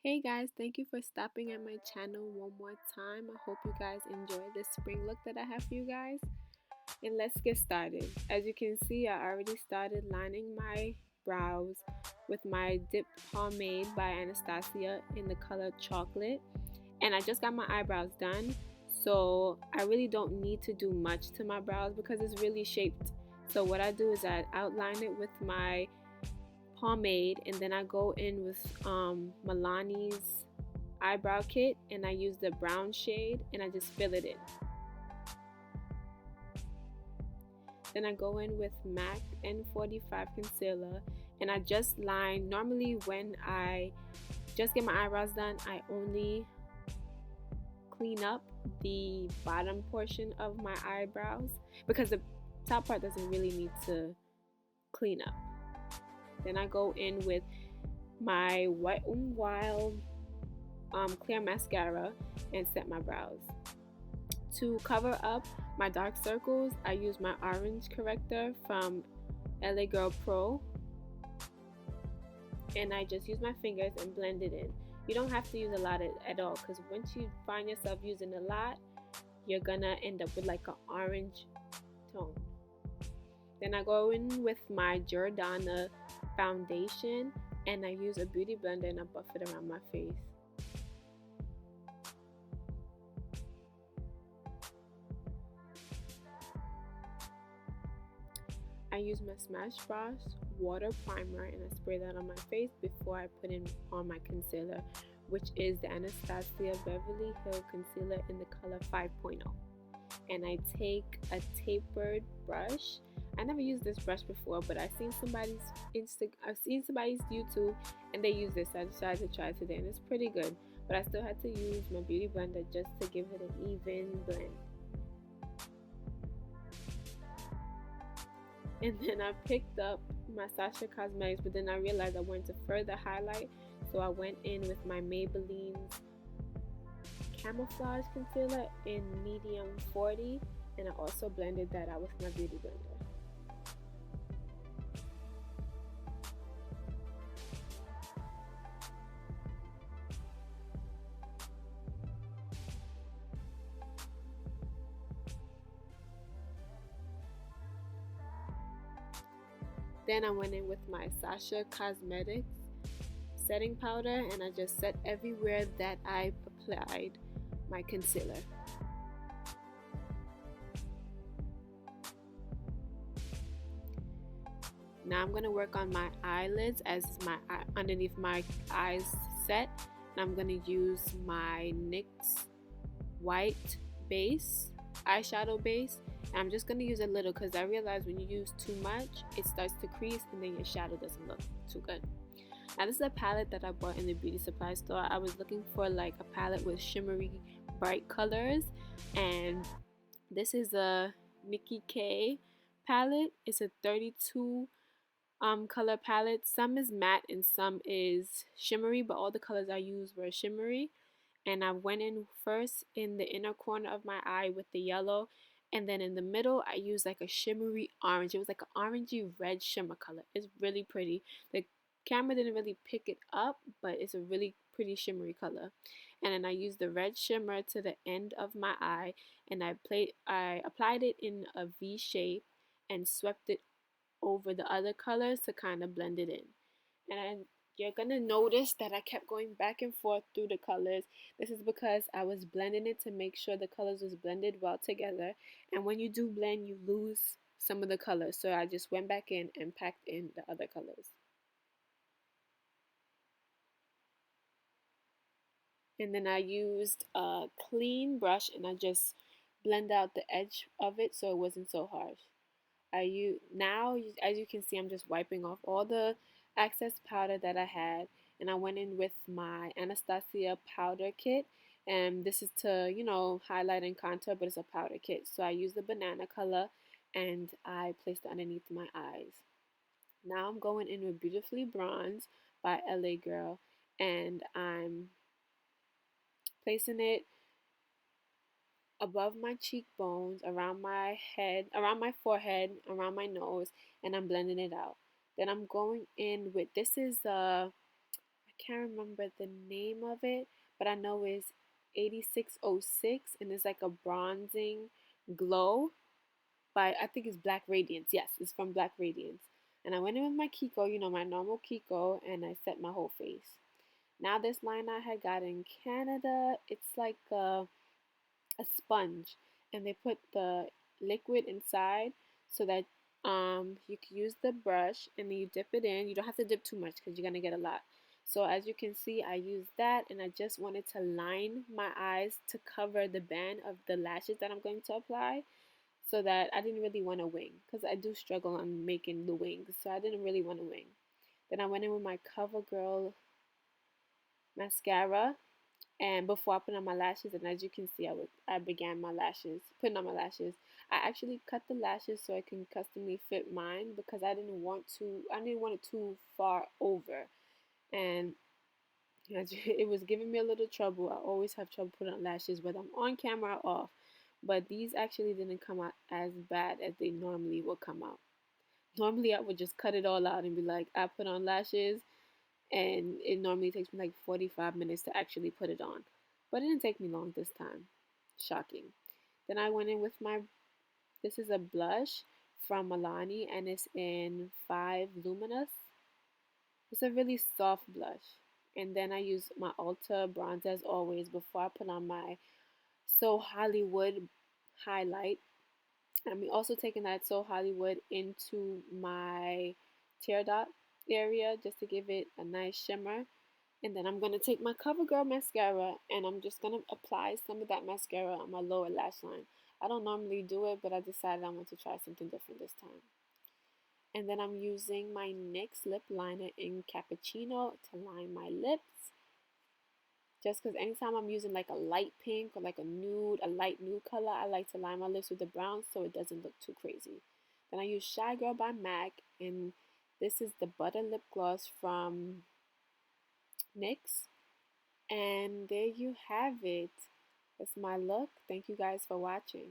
Hey guys, thank you for stopping at my channel one more time. I hope you guys enjoy this spring look that I have for you guys. And let's get started. As you can see, I already started lining my brows with my dip pomade by Anastasia in the color chocolate. And I just got my eyebrows done, so I really don't need to do much to my brows because it's really shaped. So what I do is I outline it with my pomade, and then I go in with Milani's eyebrow kit, and I use the brown shade and I just fill it in. Then I go in with MAC N45 concealer, and I just line. Normally when I just get my eyebrows done, I only clean up the bottom portion of my eyebrows because the top part doesn't really need to clean up. Then I go in with my Wet n Wild clear mascara and set my brows. To cover up my dark circles, I use my orange corrector from LA Girl Pro, and I just use my fingers and blend it in. You don't have to use a lot at all, because once you find yourself using a lot, you're gonna end up with like an orange tone. Then I go in with my Jordana foundation, and I use a beauty blender and I buff it around my face. I use my Smashbox water primer and I spray that on my face before I put in on my concealer, which is the Anastasia Beverly Hills concealer in the color 5.0. And I take a tapered brush. I never used this brush before, but I've seen somebody's YouTube and they use this, so I decided to try it today, and it's pretty good. But I still had to use my beauty blender just to give it an even blend. And then I picked up my Sasha Cosmetics, but then I realized I wanted to further highlight, so I went in with my Maybelline's Camouflage Concealer in medium 40, and I also blended that out with my beauty blender. Then I went in with my Sasha Cosmetics setting powder, and I just set everywhere that I applied my concealer. Now I'm going to work on my eyelids as my underneath my eyes set, and I'm going to use my NYX white base, eyeshadow base. And I'm just going to use a little because I realize when you use too much, it starts to crease and then your shadow doesn't look too good. Now this is a palette that I bought in the beauty supply store. I was looking for like a palette with shimmery bright colors, and this is a Nikki K palette. It's a 32 color palette. Some is matte and some is shimmery, but all the colors I used were shimmery. And I went in first in the inner corner of my eye with the yellow, and then in the middle I used like a shimmery orange. It was like an orangey red shimmer color. It's really pretty. The camera didn't really pick it up, but it's a really pretty shimmery color. And then I used the red shimmer to the end of my eye, and I applied it in a V shape and swept it over the other colors to kind of blend it in. And you're gonna notice that I kept going back and forth through the colors. This is because I was blending it to make sure the colors was blended well together, and when you do blend, you lose some of the colors, so I just went back in and packed in the other colors. And then I used a clean brush and I just blend out the edge of it so it wasn't so harsh. Now, as you can see, I'm just wiping off all the excess powder that I had, and I went in with my Anastasia powder kit, and this is to, highlight and contour, but it's a powder kit. So I used the banana color and I placed it underneath my eyes. Now I'm going in with Beautifully Bronze by LA Girl, and I'm placing it above my cheekbones, around my head, around my forehead, around my nose, and I'm blending it out. Then I'm going in with, this is I can't remember the name of it, but I know it's 8606 and it's like a bronzing glow by, I think it's Black Radiance. Yes, it's from Black Radiance. And I went in with my Kiko, my normal Kiko, and I set my whole face. Now this line I had got in Canada, it's like a sponge, and they put the liquid inside so that you can use the brush and then you dip it in. You don't have to dip too much because you're gonna get a lot. So as you can see, I used that, and I just wanted to line my eyes to cover the band of the lashes that I'm going to apply, so that I didn't really want a wing because I do struggle on making the wings, so I didn't really want a wing. Then I went in with my CoverGirl mascara, and before I put on my lashes, and as you can see, I began my lashes, putting on my lashes. I actually cut the lashes so I can customly fit mine because I didn't want it too far over, and it was giving me a little trouble. I always have trouble putting on lashes whether I'm on camera or off, but these actually didn't come out as bad as they normally would come out. Normally, I would just cut it all out and be like, I put on lashes, and it normally takes me like 45 minutes to actually put it on. But it didn't take me long this time. Shocking. Then I went in with this is a blush from Milani, and it's in 5 Luminous. It's a really soft blush. And then I use my Ulta bronze as always before I put on my So Hollywood highlight. I'm also taking that So Hollywood into my tear dot area just to give it a nice shimmer. And then I'm going to take my CoverGirl mascara, and I'm just going to apply some of that mascara on my lower lash line. I don't normally do it, but I decided I want to try something different this time. And then I'm using my NYX lip liner in Cappuccino to line my lips. Just because anytime I'm using like a light pink or like a light nude color, I like to line my lips with the brown so it doesn't look too crazy. Then I use Shy Girl by MAC, and this is the Butter Lip Gloss from NYX. And there you have it. That's my look. Thank you guys for watching.